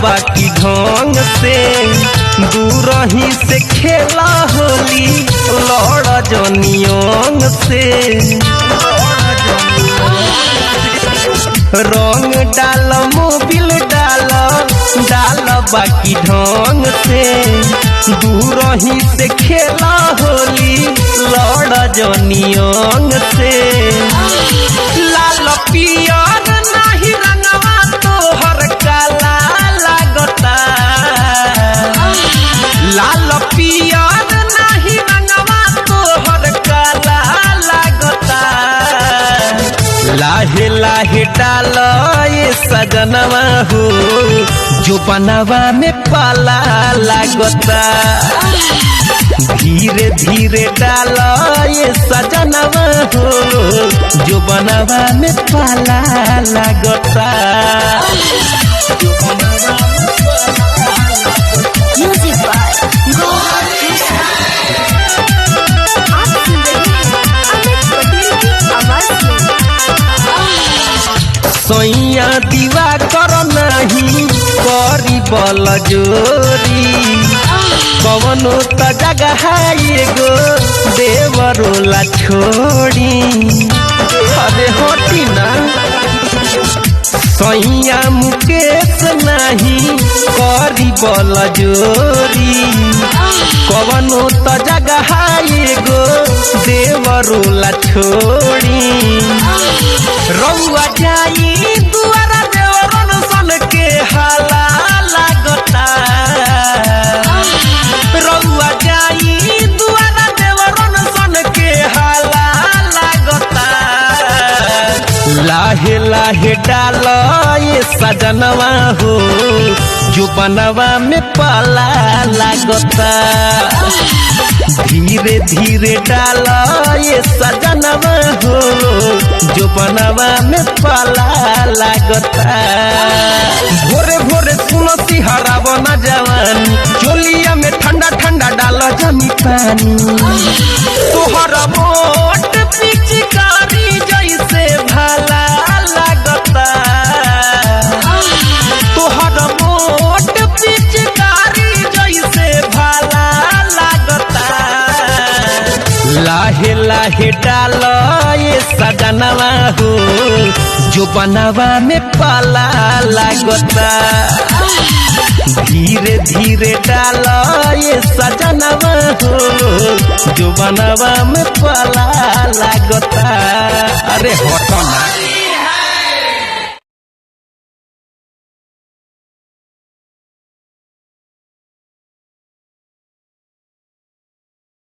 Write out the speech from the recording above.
बाकी ढंग से दूर ही से खेला होली लड़ जनियंग से रंग डाल मोबिल डाल बाकी ढंग से दूर ही से खेला होली लड़ जनियंग से लाल पियर नाही रंगवा तोहर काला लागता लाल पियर नाही रंगवा तोहर काला लागता लाहे लाहे डाल ये सजनवा हो जो बनवा में पाला लागता धीरे धीरे डाल ये सजनवा हो जो बनवा में पाला लागता। सैया दीवा कर नहीं करी बल जोरी कवनो त जगह एगो देवरोला छोड़ी अरे होती ना सैया मुकेश नहीं करी बल जोरी कवनो त जगह एगो देवरोला छोड़ी रउआ जाई दुआरा देवरन सन के हाला लागता रउआ जाई दुआरा देवरन सन के हाला लागता लाहे लाहे डाल ये सजनवा हो जो बनवा में पाला लागता धीरे धीरे डाल ये सजनवा हो जो बनवा में पाला लागता भोरे भोरे सुनती हराब न जवानी चोलिया में ठंडा ठंडा डाल जमी पानी तोहर मोट पिचकारी जैसे भाला लागता तोहर मोट पिचकारी जैसे भाला लागता लाहे लाहे डाल ये सजनवा हो जो बनवा में पाला लागता धीरे धीरे डाल ये सजनवा हो जो बनवा में पाला लागता अरे हटो ना।